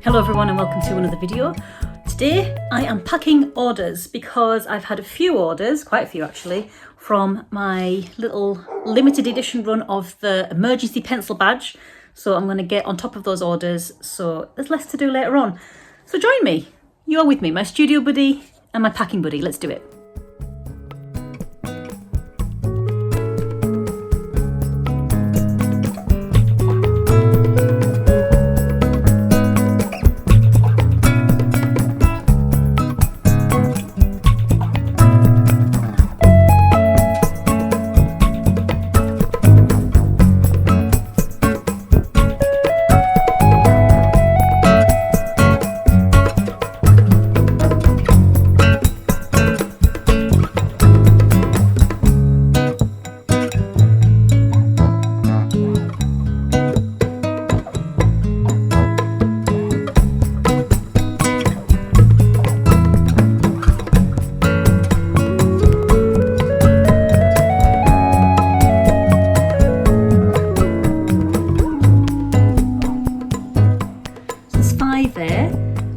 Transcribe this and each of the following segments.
Hello everyone and welcome to another video. Today I am packing orders because I've had a few orders, quite a few actually, from my little limited edition run of the emergency pencil badge. So I'm going to get on top of those orders so there's less to do later on. So join me. You are with me, my studio buddy and my packing buddy. Let's do it.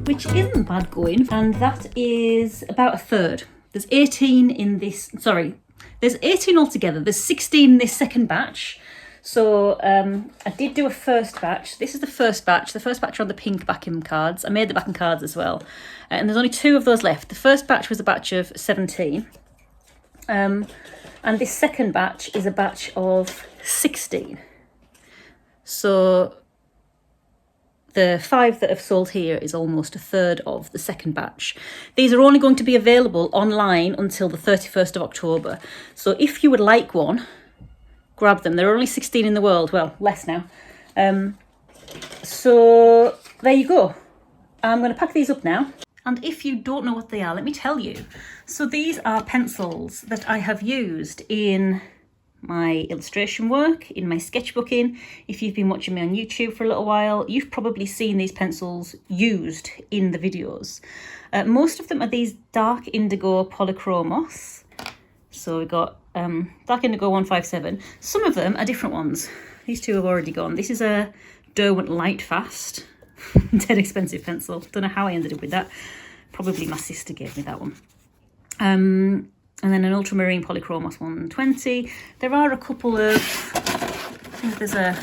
Which isn't bad going, and that is about a third. There's 18 in this, there's 18 altogether. There's 16 in this second batch. So I did do a first batch. This is the first batch are on the pink backing cards. I made the backing cards as well. And there's only 2 of those left. The first batch was a batch of 17. And this second batch is a batch of 16. So the 5 that have sold here is almost a third of the second batch. These are only going to be available online until the 31st of October. So if you would like one, grab them. There are only 16 in the world. Well, less now. So there you go. I'm going to pack these up now. And if you don't know what they are, let me tell you. So these are pencils that I have used in my illustration work, in my sketchbooking. If you've been watching me on YouTube for a little while, you've probably seen these pencils used in the videos. Most of them are these dark indigo polychromos. So we've got dark indigo 157. Some of them are different ones. These 2 have already gone. This is a Derwent Lightfast, dead expensive pencil. Don't know how I ended up with that. Probably my sister gave me that one. And then an ultramarine polychromos 120. There are a couple of, I think there's there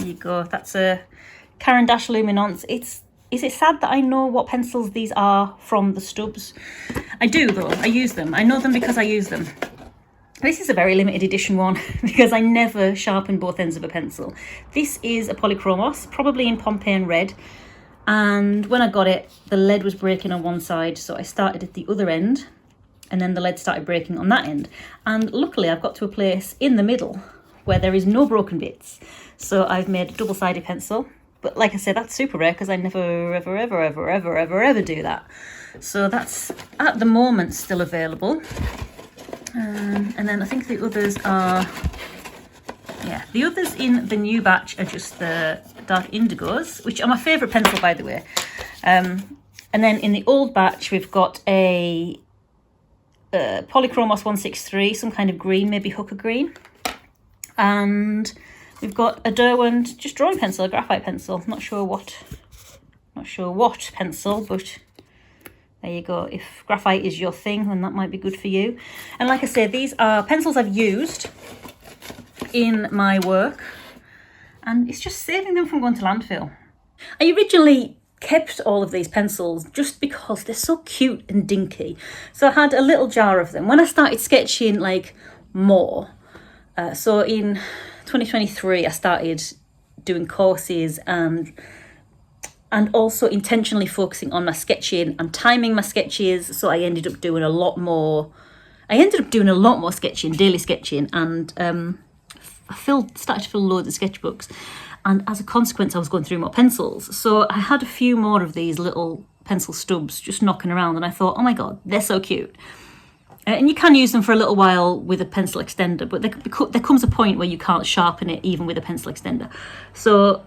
you go, that's a Caran d'Ache Luminance. Is it sad that I know what pencils these are from the stubs? I do though, I use them. I know them because I use them. This is a very limited edition one because I never sharpen both ends of a pencil. This is a polychromos, probably in Pompeian red. And when I got it, the lead was breaking on one side, so I started at the other end. And then the lead started breaking on that end. And luckily I've got to a place in the middle where there is no broken bits. So I've made a double-sided pencil. But like I said, that's super rare because I never, ever do that. So that's at the moment still available. And then I think the others are, the others in the new batch are just the dark indigos, which are my favourite pencil, by the way. And then in the old batch, we've got a Polychromos 163, some kind of green, maybe hooker green. And we've got a Derwent just drawing pencil, a graphite pencil. Not sure what pencil, but there you go. If graphite is your thing, then that might be good for you. And like I say, these are pencils I've used in my work, and it's just saving them from going to landfill. I originally kept all of these pencils just because they're so cute and dinky. So I had a little jar of them. When I started sketching like more, so in 2023 I started doing courses and also intentionally focusing on my sketching and timing my sketches. So I ended up doing a lot more sketching, daily sketching, and I started to fill loads of sketchbooks. And as a consequence, I was going through more pencils. So I had a few more of these little pencil stubs just knocking around. And I thought, oh my God, they're so cute. And you can use them for a little while with a pencil extender, but there comes a point where you can't sharpen it even with a pencil extender. So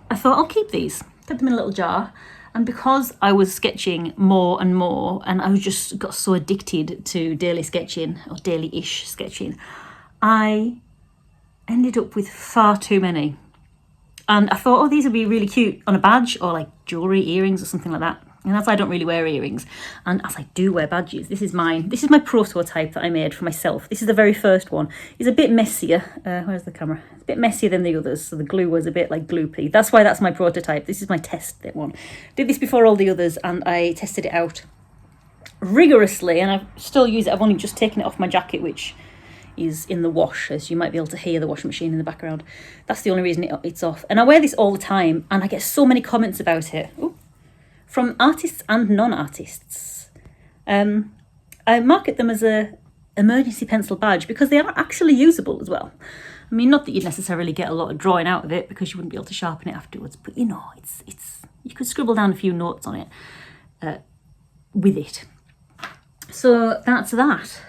I thought, I'll keep these, put them in a little jar. And because I was sketching more and more, and I just got so addicted to daily sketching, or daily-ish sketching, I ended up with far too many. And I thought, oh, these would be really cute on a badge or like jewellery, earrings or something like that. And as I don't really wear earrings, and as I do wear badges, this is mine. This is my prototype that I made for myself. This is the very first one. It's a bit messier. Where's the camera? It's a bit messier than the others, so the glue was a bit like gloopy. That's why that's my prototype. This is my test one. Did this before all the others, and I tested it out rigorously, and I still use it. I've only just taken it off my jacket, which is in the wash, as you might be able to hear the washing machine in the background. That's the only reason it's off. And I wear this all the time, and I get so many comments about it. Ooh. From artists and non-artists. I market them as a emergency pencil badge because they are actually usable as well. I mean, not that you'd necessarily get a lot of drawing out of it because you wouldn't be able to sharpen it afterwards, but you know, it's you could scribble down a few notes on it with it. So that's that.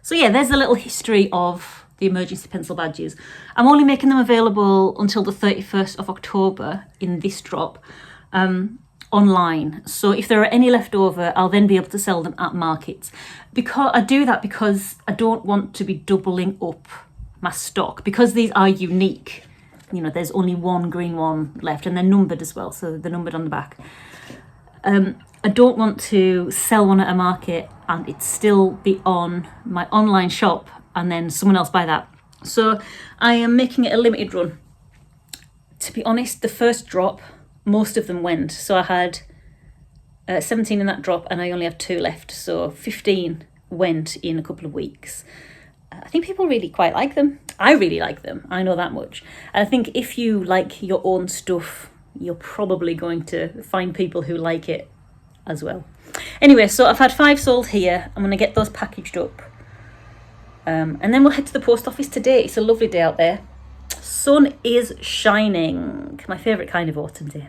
So yeah, there's a little history of the emergency pencil badges. I'm only making them available until the 31st of October in this drop. Online. So if there are any left over, I'll then be able to sell them at markets. Because I do that because I don't want to be doubling up my stock, because these are unique. You know, there's only one green one left, and they're numbered as well, so they're numbered on the back. I don't want to sell one at a market and it still be on my online shop and then someone else buy that. So I am making it a limited run. To be honest, the first drop, most of them went. So I had 17 in that drop and I only have 2 left. So 15 went in a couple of weeks. I think people really quite like them. I really like them. I know that much. And I think if you like your own stuff, you're probably going to find people who like it as well. Anyway, so I've had 5 sold here. I'm going to get those packaged up. And then we'll head to the post office today. It's a lovely day out there. Sun is shining. My favourite kind of autumn day.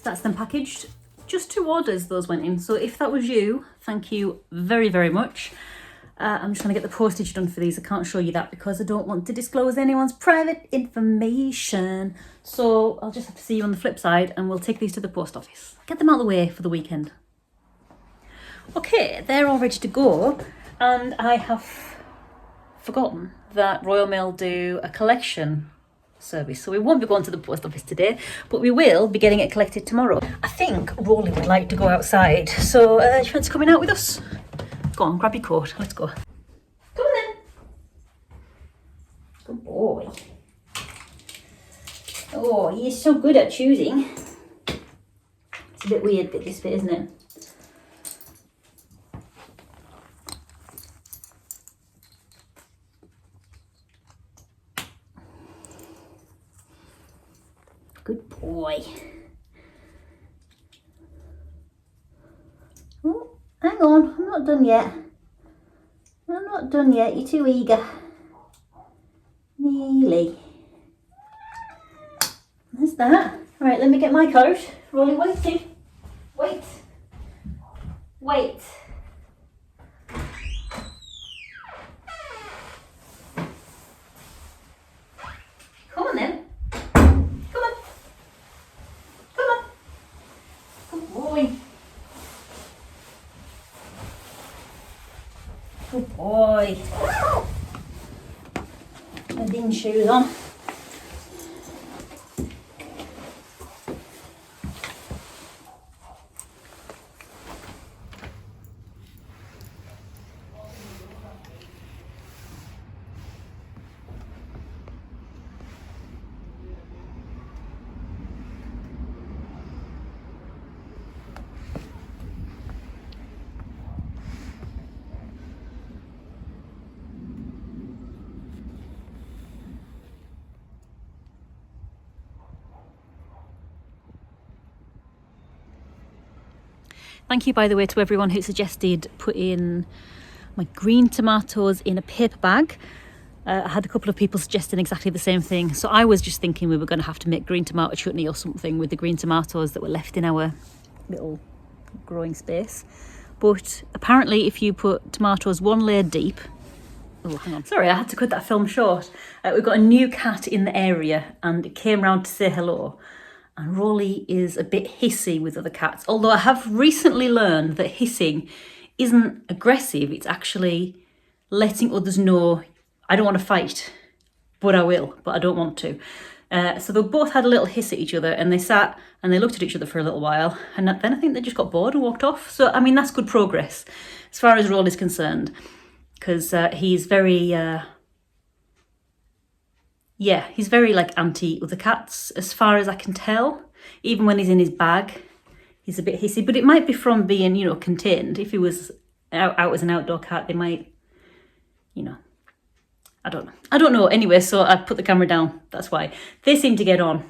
That's them packaged. Just 2 orders those went in, so if that was you, thank you very, very much. I'm just trying to get the postage done for these. I can't show you that because I don't want to disclose anyone's private information. So I'll just have to see you on the flip side and we'll take these to the post office. Get them out of the way for the weekend. Okay, they're all ready to go, and I have forgotten that Royal Mail do a collection service, so we won't be going to the post office today, but we will be getting it collected tomorrow. I think Rolly would like to go outside, so she wants coming out with us. Go on, grab your coat, let's go. Come on then. Good boy. Oh, he is so good at choosing. It's a bit weird, this bit, isn't it? Good boy. Oh, hang on, I'm not done yet. I'm not done yet, you're too eager. Nearly. There's that. Right, let me get my coat. Rolly, waiting. Wait. Wait. Come on then. Good boy. My din shoes on. Thank you, by the way, to everyone who suggested putting my green tomatoes in a paper bag. I had a couple of people suggesting exactly the same thing. So I was just thinking we were going to have to make green tomato chutney or something with the green tomatoes that were left in our little growing space. But apparently if you put tomatoes one layer deep... Oh, hang on. Sorry, I had to cut that film short. We've got a new cat in the area and it came round to say hello. And Rolly is a bit hissy with other cats. Although I have recently learned that hissing isn't aggressive. It's actually letting others know, I don't want to fight, but I will, but I don't want to. So they both had a little hiss at each other and they sat and they looked at each other for a little while. And then I think they just got bored and walked off. So, I mean, that's good progress as far as Rolly's concerned. Because he's very... Yeah, he's very like anti other cats as far as I can tell. Even when he's in his bag, he's a bit hissy. But it might be from being, you know, contained. If he was out as an outdoor cat, they might, you know, I don't know. Anyway, so I put the camera down. That's why. They seem to get on.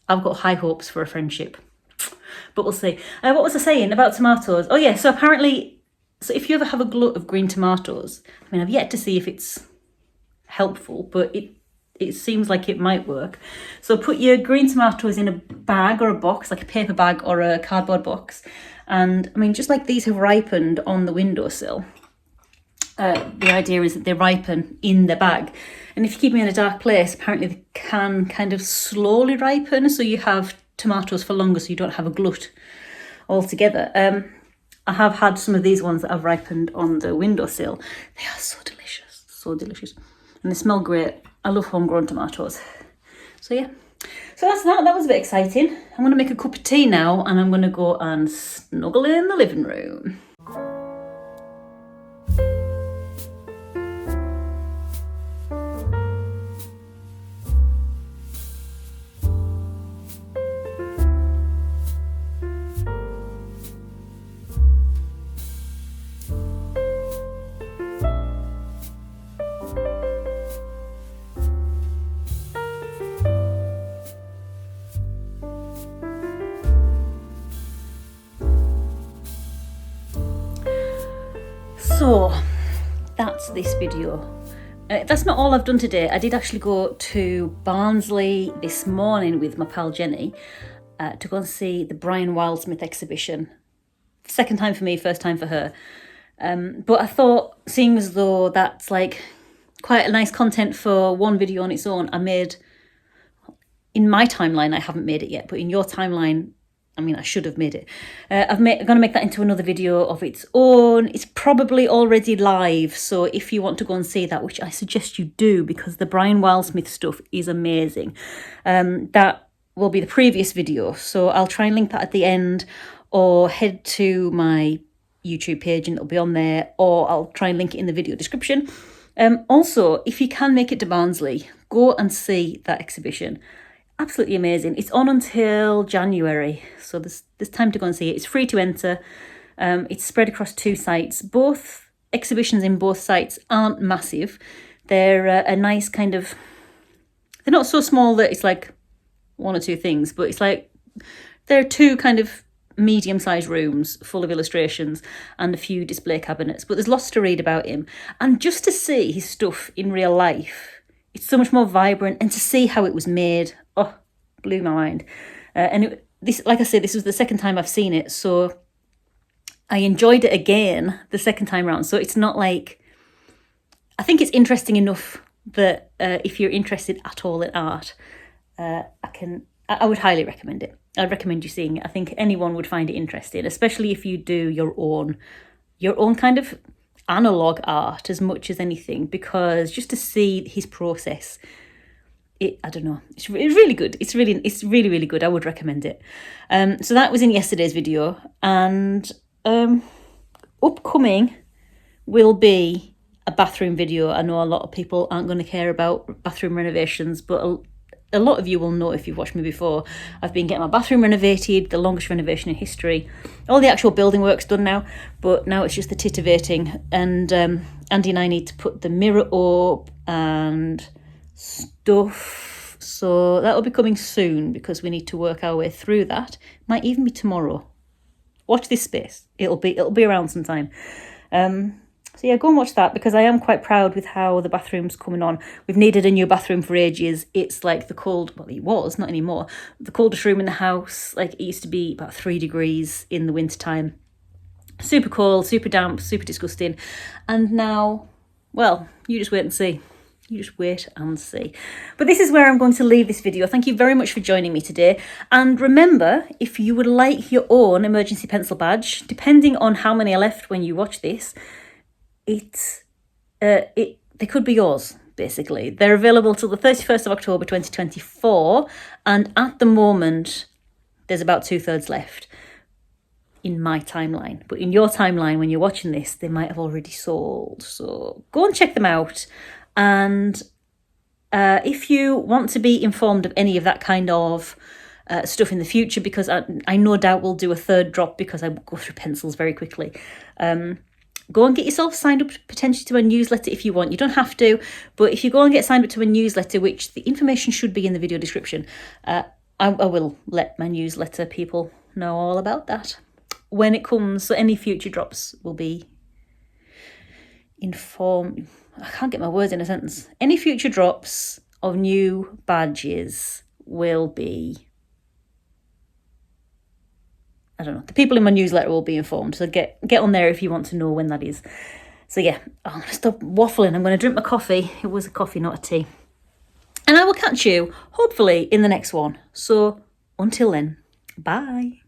I've got high hopes for a friendship. But we'll see. What was I saying about tomatoes? Oh yeah, so apparently, so if you ever have a glut of green tomatoes, I mean, I've yet to see if it's helpful, but it seems like it might work. So put your green tomatoes in a bag or a box, like a paper bag or a cardboard box. And I mean, just like these have ripened on the windowsill, the idea is that they ripen in the bag. And if you keep them in a dark place, apparently they can kind of slowly ripen. So you have tomatoes for longer, so you don't have a glut altogether. I have had some of these ones that have ripened on the windowsill. They are so delicious, so delicious. And they smell great. I love homegrown tomatoes. So yeah, so that's that. That was a bit exciting. I'm going to make a cup of tea now and I'm going to go and snuggle in the living room. So that's this video. That's not all I've done today. I did actually go to Barnsley this morning with my pal Jenny to go and see the Brian Wildsmith exhibition. Second time for me, first time for her. But I thought, seeing as though that's like quite a nice content for one video on its own, I made, in my timeline, I haven't made it yet, but in your timeline, I mean, I should have made it. I'm going to make that into another video of its own. It's probably already live, so if you want to go and see that, which I suggest you do, because the Brian Wildsmith stuff is amazing. That will be the previous video, so I'll try and link that at the end, or head to my YouTube page and it'll be on there, or I'll try and link it in the video description. Also, if you can make it to Barnsley, go and see that exhibition. Absolutely amazing. It's on until January, so there's time to go and see it. It's free to enter. It's spread across 2 sites. Both exhibitions in both sites aren't massive. They're a nice kind of... They're not so small that it's like 1 or 2 things, but it's like they're 2 kind of medium-sized rooms full of illustrations and a few display cabinets. But there's lots to read about him. And just to see his stuff in real life, it's so much more vibrant, and to see how it was made, oh, blew my mind. This, like I said, this was the second time I've seen it, so I enjoyed it again the second time round. So it's not like, I think it's interesting enough that if you're interested at all in art, I would highly recommend it. I'd recommend you seeing it. I think anyone would find it interesting, especially if you do your own kind of analog art as much as anything, because just to see his process, I don't know, it's really good. It's really, really good. I would recommend it. So that was in yesterday's video, and upcoming will be a bathroom video. I know a lot of people aren't going to care about bathroom renovations, but a lot of you will know if you've watched me before. I've been getting my bathroom renovated, the longest renovation in history. All the actual building work's done now, but now it's just the titivating. And Andy and I need to put the mirror up and stuff. So that'll be coming soon, because we need to work our way through that. Might even be tomorrow. Watch this space. It'll be around sometime. So yeah, go and watch that, because I am quite proud with how the bathroom's coming on. We've needed a new bathroom for ages. It's like it was, not anymore, the coldest room in the house. Like, it used to be about 3 degrees in the winter time. Super cold, super damp, super disgusting. And now, well, you just wait and see. You just wait and see. But this is where I'm going to leave this video. Thank you very much for joining me today. And remember, if you would like your own emergency pencil badge, depending on how many are left when you watch this, they could be yours, basically. They're available till the 31st of October 2024, and at the moment there's about 2/3 left in my timeline. But in your timeline, when you're watching this, they might have already sold. So go and check them out. And if you want to be informed of any of that kind of stuff in the future, because I no doubt will do a third drop, because I go through pencils very quickly, go and get yourself signed up potentially to a newsletter if you want. You don't have to, but if you go and get signed up to a newsletter, which the information should be in the video description, I will let my newsletter people know all about that when it comes. So any future drops will be informed. I can't get my words in a sentence. Any future drops of new badges will be, I don't know, the people in my newsletter will be informed. So get on there if you want to know when that is. So yeah, I'm going to stop waffling. I'm going to drink my coffee. It was a coffee, not a tea. And I will catch you, hopefully, in the next one. So until then, bye.